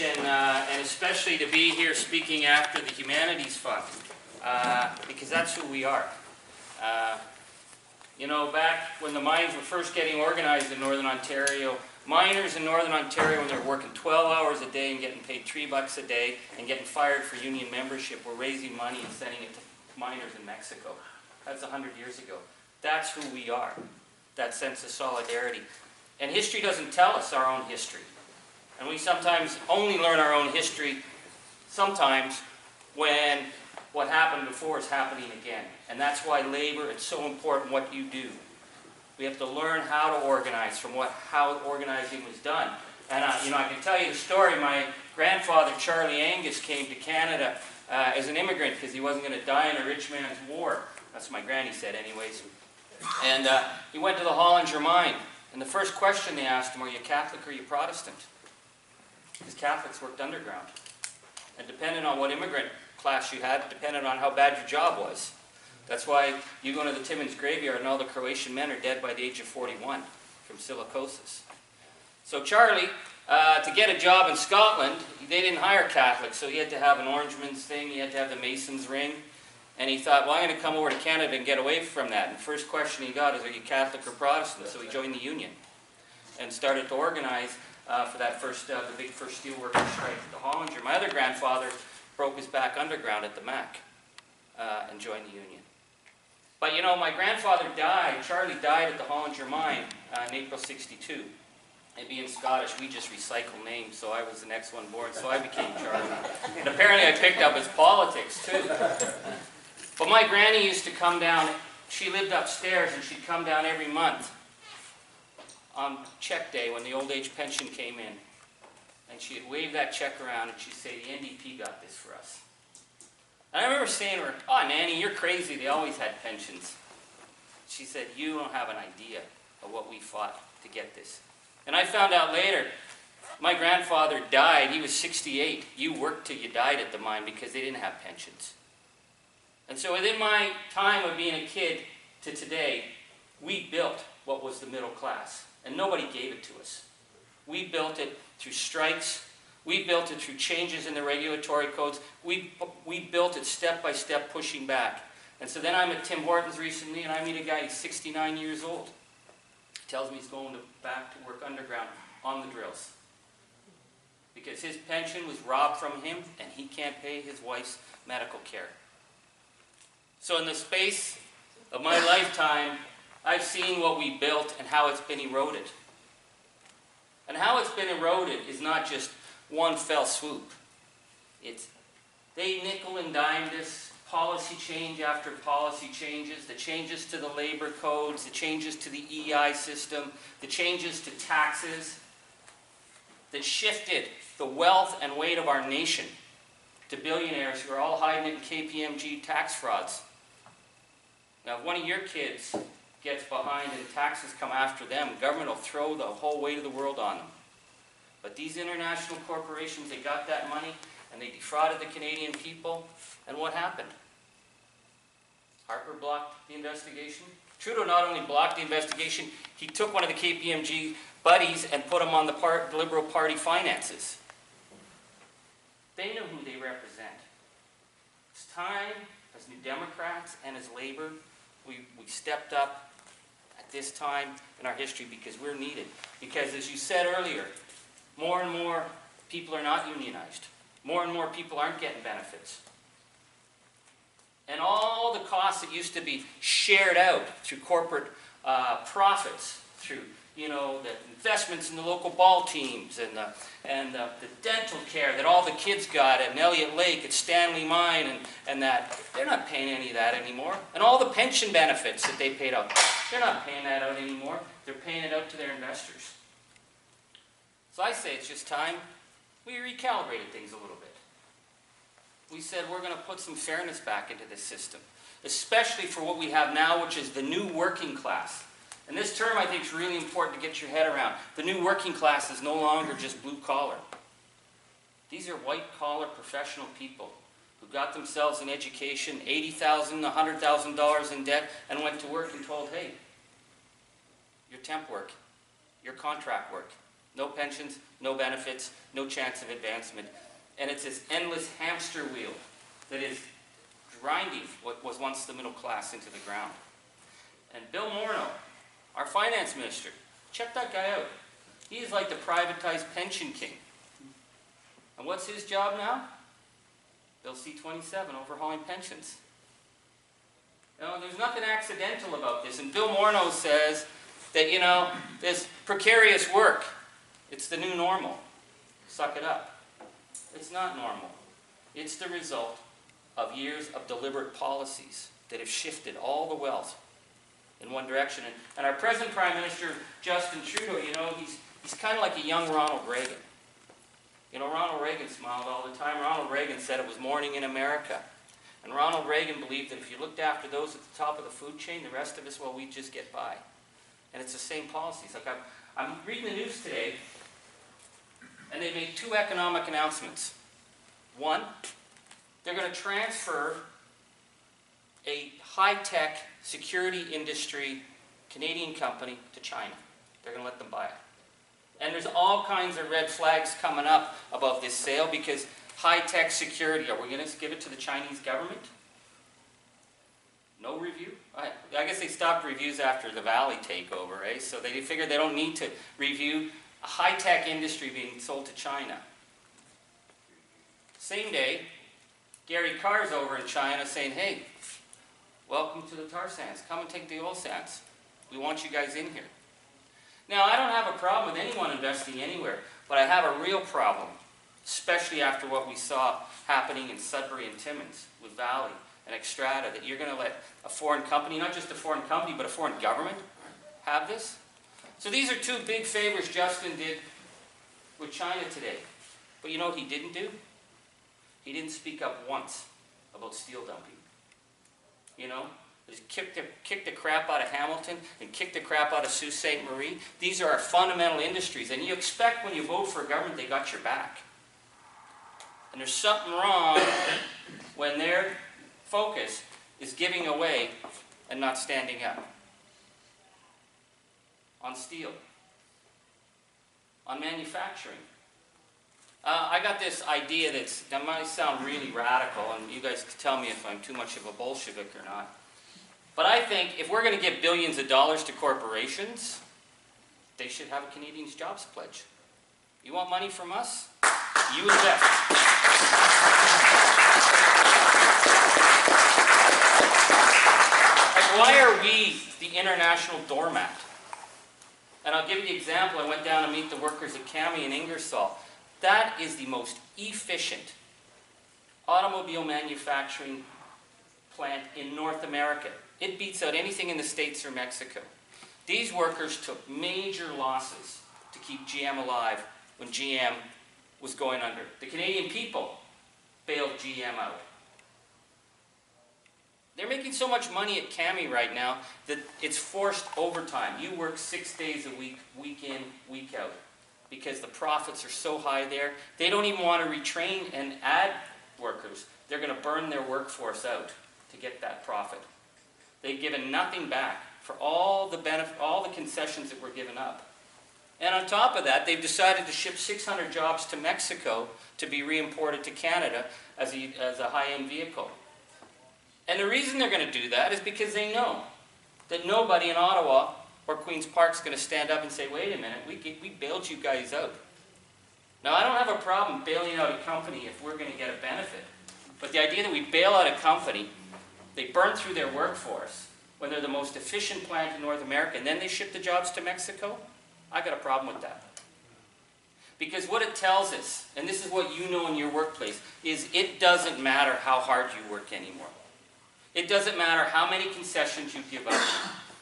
invitation, and especially to be here speaking after the Humanities Fund, because that's who we are. You know, back when the mines were first getting organized in Northern Ontario, miners in Northern Ontario, when they were working 12 hours a day and getting paid $3 a day and getting fired for union membership, were raising money and sending it to miners in Mexico. That's 100 years ago. That's who we are, that sense of solidarity. And history doesn't tell us our own history. And we sometimes only learn our own history sometimes when what happened before is happening again. And that's why labor, it's so important what you do. We have to learn how to organize from how organizing was done. And you know, I can tell you the story. My grandfather, Charlie Angus, came to Canada as an immigrant because he wasn't going to die in a rich man's war. That's what my granny said anyways. And he went to the Hollinger mine. And the first question they asked him, are you Catholic or are you Protestant? Because Catholics worked underground. And depending on what immigrant class you had, depended on how bad your job was. That's why you go to the Timmins graveyard and all the Croatian men are dead by the age of 41 from silicosis. So Charlie, to get a job in Scotland, they didn't hire Catholics, so he had to have an orangeman's thing, he had to have the Mason's ring. And he thought, well, I'm going to come over to Canada and get away from that. And the first question he got is, are you Catholic or Protestant? So he joined the union and started to organize for that the big first steelworkers strike at the Hollinger. My other grandfather broke his back underground at the MAC and joined the union. But you know, my grandfather died, Charlie died at the Hollinger mine in April '62. And being Scottish, we just recycle names, so I was the next one born, so I became Charlie. And apparently I picked up his politics too. But my granny used to come down, she lived upstairs, and she'd come down every month on check day when the old age pension came in. And she'd wave that check around and she'd say, the NDP got this for us. And I remember saying to her, oh, Nanny, you're crazy, they always had pensions. She said, you don't have an idea of what we fought to get this. And I found out later, my grandfather died, he was 68. You worked till you died at the mine because they didn't have pensions. And so within my time of being a kid to today, we built what was the middle class. And nobody gave it to us. We built it through strikes. We built it through changes in the regulatory codes. We built it step by step, pushing back. And so then I'm at Tim Hortons recently, and I meet a guy, he's 69 years old. He tells me he's going back to work underground on the drills. Because his pension was robbed from him, and he can't pay his wife's medical care. So in the space of my lifetime, I've seen what we built and how it's been eroded. And how it's been eroded is not just one fell swoop. They nickel and dimed us, policy change after policy changes, the changes to the labor codes, the changes to the EI system, the changes to taxes that shifted the wealth and weight of our nation to billionaires who are all hiding it in KPMG tax frauds. Now, if one of your kids gets behind and taxes come after them, government will throw the whole weight of the world on them. But these international corporations, they got that money and they defrauded the Canadian people. And what happened? Harper blocked the investigation. Trudeau not only blocked the investigation, he took one of the KPMG buddies and put him on the Liberal Party finances. They know who they represent. It's time, as New Democrats and as Labour, we stepped up at this time in our history because we're needed. Because as you said earlier, more and more people are not unionized. More and more people aren't getting benefits. And all the costs that used to be shared out through corporate profits, through the investments in the local ball teams and the dental care that all the kids got at Elliott Lake, at Stanley Mine, and that, they're not paying any of that anymore. And all the pension benefits that they paid out, they're not paying that out anymore. They're paying it out to their investors. So I say it's just time we recalibrated things a little bit. We said we're going to put some fairness back into this system, especially for what we have now, which is the new working class. And this term, I think, is really important to get your head around. The new working class is no longer just blue collar. These are white collar professional people who got themselves an education, $80,000, $100,000 in debt, and went to work and told, hey, your temp work, your contract work, No pensions, no benefits, no chance of advancement. And it's this endless hamster wheel that is grinding what was once the middle class into the ground. And Bill Morneau, our finance minister, check that guy out. He is like the privatized pension king. And what's his job now? Bill C-27, overhauling pensions. There's nothing accidental about this. And Bill Morneau says that, this precarious work, it's the new normal. Suck it up. It's not normal. It's the result of years of deliberate policies that have shifted all the wealth in one direction. And our present Prime Minister, Justin Trudeau, he's kind of like a young Ronald Reagan. Ronald Reagan smiled all the time. Ronald Reagan said it was morning in America. And Ronald Reagan believed that if you looked after those at the top of the food chain, the rest of us, well, we'd just get by. And it's the same policies. Like I'm reading the news today, and they made two economic announcements. One, they're going to transfer a high-tech security industry Canadian company to China. They're going to let them buy it. And there's all kinds of red flags coming up about this sale because high-tech security, are we going to give it to the Chinese government? No review? I guess they stopped reviews after the Valley takeover, eh? So they figured they don't need to review a high-tech industry being sold to China. Same day, Gary Carr's over in China saying, hey, welcome to the tar sands. Come and take the oil sands. We want you guys in here. Now, I don't have a problem with anyone investing anywhere, but I have a real problem, especially after what we saw happening in Sudbury and Timmins with Valley and Xstrata, that you're going to let a foreign company, not just a foreign company, but a foreign government have this. So these are two big favors Justin did with China today. But you know what he didn't do? He didn't speak up once about steel dumping. Just kicked the crap out of Hamilton and kicked the crap out of Sault Ste. Marie. These are our fundamental industries, and you expect when you vote for a government they got your back. And there's something wrong when their focus is giving away and not standing up. On steel. On manufacturing. I got this idea that might sound really radical, and you guys can tell me if I'm too much of a Bolshevik or not. But I think if we're going to give billions of dollars to corporations, they should have a Canadians Jobs Pledge. You want money from us? You invest. Like, why are we the international doormat? And I'll give you the example. I went down to meet the workers at CAMI in Ingersoll. That is the most efficient automobile manufacturing plant in North America. It beats out anything in the States or Mexico. These workers took major losses to keep GM alive when GM was going under. The Canadian people bailed GM out. They're making so much money at CAMI right now that it's forced overtime. You work 6 days a week, week in, week out, because the profits are so high there. They don't even want to retrain and add workers. They're going to burn their workforce out to get that profit. They've given nothing back for all the concessions that were given up. And on top of that, they've decided to ship 600 jobs to Mexico to be re-imported to Canada as a high-end vehicle. And the reason they're going to do that is because they know that nobody in Ottawa or Queen's Park is going to stand up and say, wait a minute, we bailed you guys out. Now, I don't have a problem bailing out a company if we're going to get a benefit. But the idea that we bail out a company, they burn through their workforce when they're the most efficient plant in North America, and then they ship the jobs to Mexico, I got a problem with that. Because what it tells us, and this is what you know in your workplace, is it doesn't matter how hard you work anymore. It doesn't matter how many concessions you give up.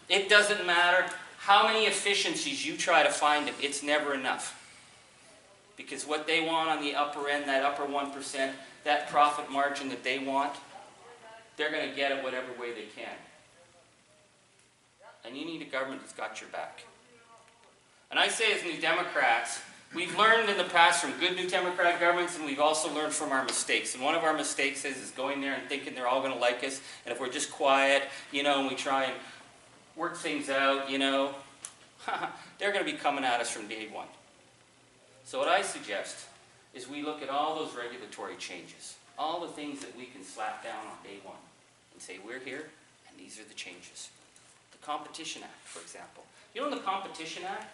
It doesn't matter how many efficiencies you try to find them. It's never enough. Because what they want on the upper end, that upper 1%, that profit margin that they want, they're going to get it whatever way they can. And you need a government that's got your back. And I say as New Democrats, we've learned in the past from good New Democrat governments, and we've also learned from our mistakes. And one of our mistakes is going there and thinking they're all going to like us, and if we're just quiet, and we try and work things out, they're going to be coming at us from day one. So what I suggest is we look at all those regulatory changes, all the things that we can slap down on day one and say, we're here and these are the changes. The Competition Act, for example. You know, in the Competition Act,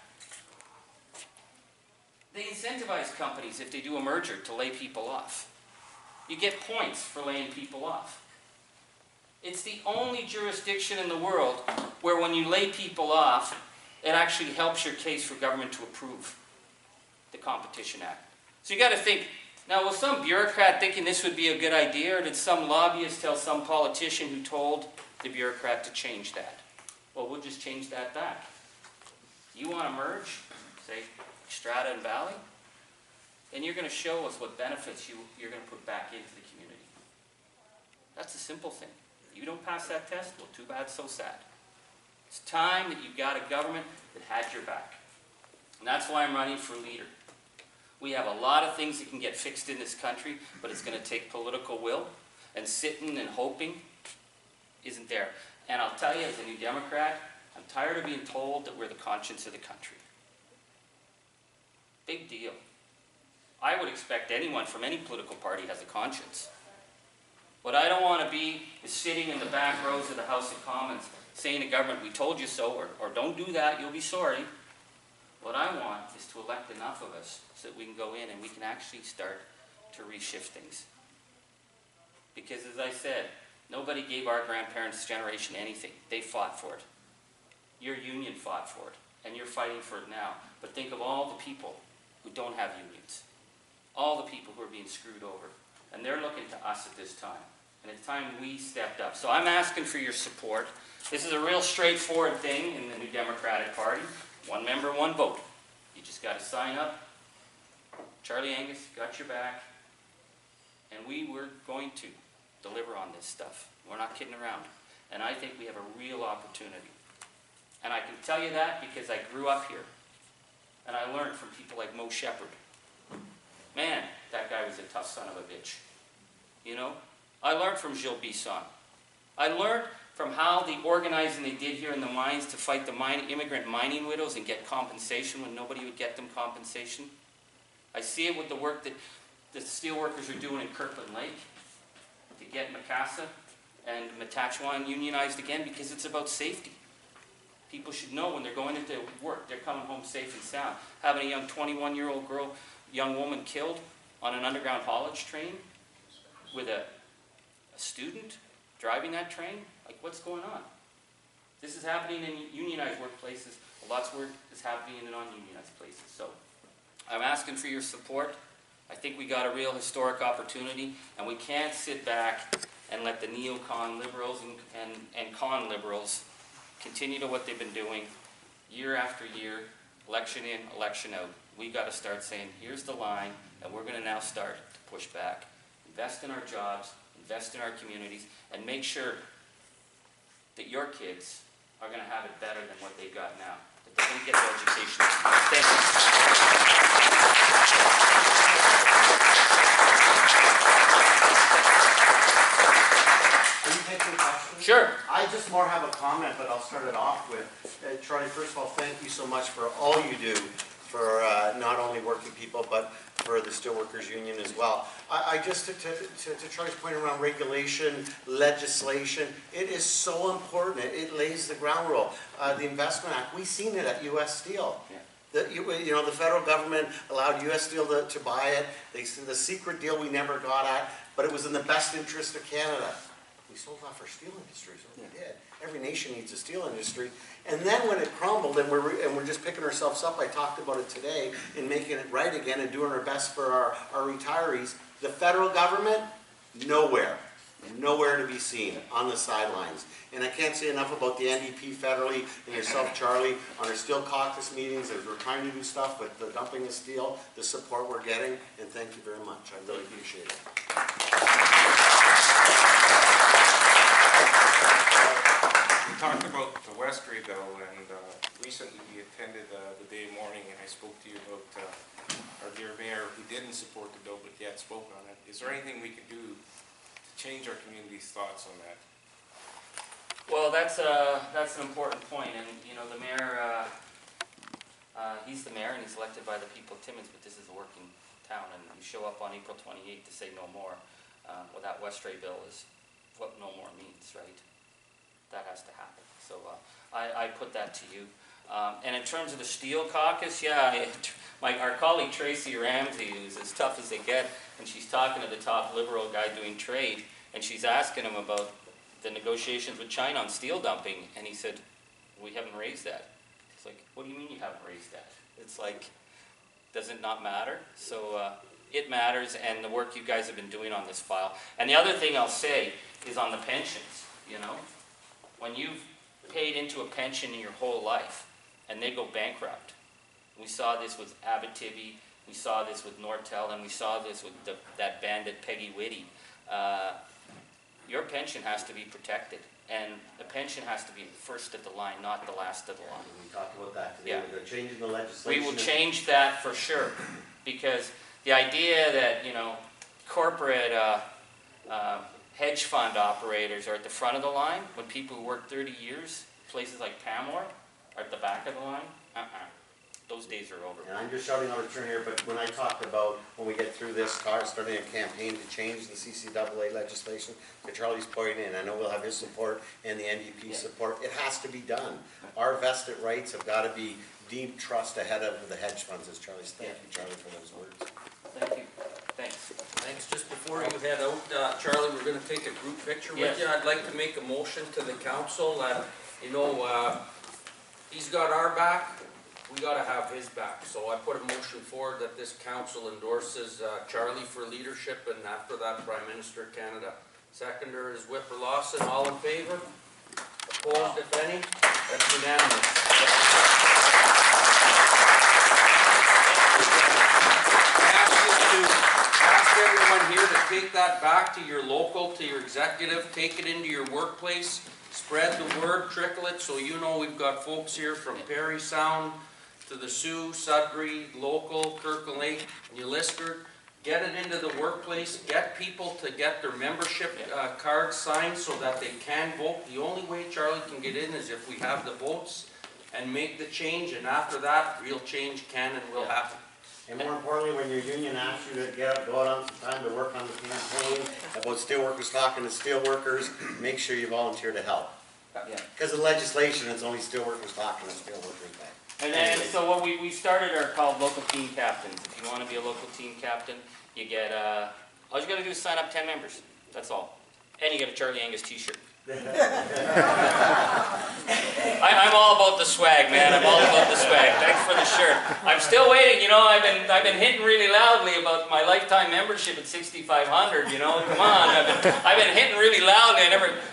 they incentivize companies, if they do a merger, to lay people off. You get points for laying people off. It's the only jurisdiction in the world where when you lay people off, it actually helps your case for government to approve the Competition Act. So you got to think, now was some bureaucrat thinking this would be a good idea, or did some lobbyist tell some politician who told the bureaucrat to change that? Well, we'll just change that back. You want to merge, say, Strata and Valley? Then you're going to show us what benefits you're going to put back into the community. That's a simple thing. You don't pass that test, well, too bad, so sad. It's time that you've got a government that had your back. And that's why I'm running for leader. We have a lot of things that can get fixed in this country, but it's going to take political will, and sitting and hoping isn't there. And I'll tell you, as a New Democrat, I'm tired of being told that we're the conscience of the country. Big deal. I would expect anyone from any political party has a conscience. What I don't want to be is sitting in the back rows of the House of Commons saying to government, we told you so, or don't do that, you'll be sorry. What I want is to elect enough of us so that we can go in and we can actually start to reshift things. Because as I said, nobody gave our grandparents' generation anything. They fought for it. Your union fought for it, and you're fighting for it now. But think of all the people who don't have unions. All the people who are being screwed over. And they're looking to us at this time. And it's time we stepped up. So I'm asking for your support. This is a real straightforward thing in the New Democratic Party. One member, one vote. You just got to sign up. Charlie Angus got your back. And we were going to deliver on this stuff. We're not kidding around. And I think we have a real opportunity. And I can tell you that because I grew up here. And I learned from people like Mo Shepherd. Man, that guy was a tough son of a bitch. You know? I learned from Gilles Bisson. I learned from how the organizing they did here in the mines to fight the immigrant mining widows and get compensation when nobody would get them compensation. I see it with the work that the steelworkers are doing in Kirkland Lake to get Macassa and Matachewan unionized again, because it's about safety. People should know when they're going into work, they're coming home safe and sound. Having a young 21-year-old girl, young woman killed on an underground haulage train with a student driving that train, like what's going on? This is happening in unionized workplaces. Lots of work is happening in non-unionized places. So I'm asking for your support. I think we got a real historic opportunity, and we can't sit back and let the neocon liberals and con liberals continue to what they've been doing year after year, election in, election out. We've got to start saying, here's the line, and we're going to now start to push back. Invest in our jobs, invest in our communities, and make sure that your kids are going to have it better than what they've got now, that they're going to get the education. Thank Are you taking questions? Sure. I just more have a comment, but I'll start it off with, Charlie, first of all, thank you so much for all you do for not only working people, but for the Steelworkers Union as well. I just, to Charlie's point around regulation, legislation, it is so important. It lays the ground rule. The Investment Act, we've seen it at U.S. Steel. Yeah. The federal government allowed U.S. Steel to buy it. The secret deal we never got at, but it was in the best interest of Canada. We sold off our steel industry, so we did. Every nation needs a steel industry. And then when it crumbled, and we're just picking ourselves up, I talked about it today, in making it right again and doing our best for our retirees, the federal government, nowhere to be seen, on the sidelines. And I can't say enough about the NDP federally and yourself, Charlie, on our Steel Caucus meetings as we're trying to do stuff with the dumping of steel, the support we're getting, and thank you very much. I really appreciate it. We talked about the Westray bill, and recently we attended the day morning, and I spoke to you about our dear mayor who didn't support the bill but yet spoke on it. Is there anything we could do to change our community's thoughts on that? Well, that's an important point, and the mayor. He's the mayor and he's elected by the people of Timmins, but this is a working town, and you show up on April 28th to say no more. Well, that Westray bill is what no more means, right? That has to happen. So I put that to you. And in terms of the Steel Caucus, yeah, our colleague Tracy Ramsey, who's as tough as they get, and she's talking to the top Liberal guy doing trade, and she's asking him about the negotiations with China on steel dumping, and he said, we haven't raised that. It's like, what do you mean you haven't raised that? It's like, does it not matter? So it matters, and the work you guys have been doing on this file. And the other thing I'll say is on the pensions, you know. When you've paid into a pension in your whole life, and they go bankrupt. We saw this with Abitibi, we saw this with Nortel, and we saw this with that bandit Peggy Whitty. Your pension has to be protected, and the pension has to be first of the line, not the last of the line. We talked about that today. Yeah. They're changing the legislation. We will change that for sure, because the idea that, you know, corporate hedge fund operators are at the front of the line when people who work 30 years, places like Pamor, are at the back of the line. Those days are over. And I'm just shouting out a turn here, but when I talked about, when we get through this, starting a campaign to change the CCAA legislation, to Charlie's point, and I know we'll have his support and the NDP support, it has to be done. Our vested rights have got to be deemed trust ahead of the hedge funds, as Charlie's. Thank you, Charlie, for those words. Thank you. Thanks. Thanks. Just before you head out, Charlie, we're going to take a group picture with you. I'd like to make a motion to the council that, you know, he's got our back, we got to have his back. So I put a motion forward that this council endorses Charlie for leadership, and after that, Prime Minister of Canada. Seconder is Whipper Lawson. All in favor? Opposed, if any? That's unanimous. Ask everyone here to take that back to your local, to your executive, take it into your workplace, spread the word, trickle it, so you know we've got folks here from Parry Sound to the Sioux, Sudbury, local, Kirkland Lake, New Liskeard. Get it into the workplace, get people to get their membership cards signed so that they can vote. The only way Charlie can get in is if we have the votes and make the change, and after that, real change can and will happen. And more importantly, when your union asks you to go out on some time to work on the campaign about steelworkers talking to steelworkers, make sure you volunteer to help. Because of legislation, it's only steelworkers talking to steelworkers back. And then, so what we started are called local team captains. If you want to be a local team captain, you get, all you got to do is sign up 10 members. That's all. And you get a Charlie Angus t-shirt. I'm all about the swag, man. I'm all about the swag. Thanks for the shirt. I'm still waiting. You know, I've been hitting really loudly about my lifetime membership at 6,500. You know, come on. I've been hitting really loudly.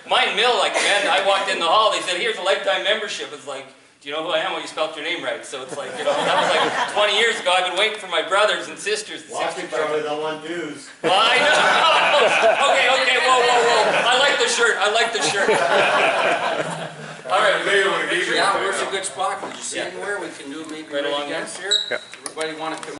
Mine mill, like, man. I walked in the hall. They said, "Here's a lifetime membership." It's like, do you know who I am? Well, you spelled your name right. So it's like, you know, that was like 20 years ago. I've been waiting for my brothers and sisters. Watch it, Charlie. They'll want dues. Well, I know. Okay. Whoa. I like the shirt. All right. Yeah, where's a good spot? Did you see anywhere we can do maybe Right along against here? Everybody want to come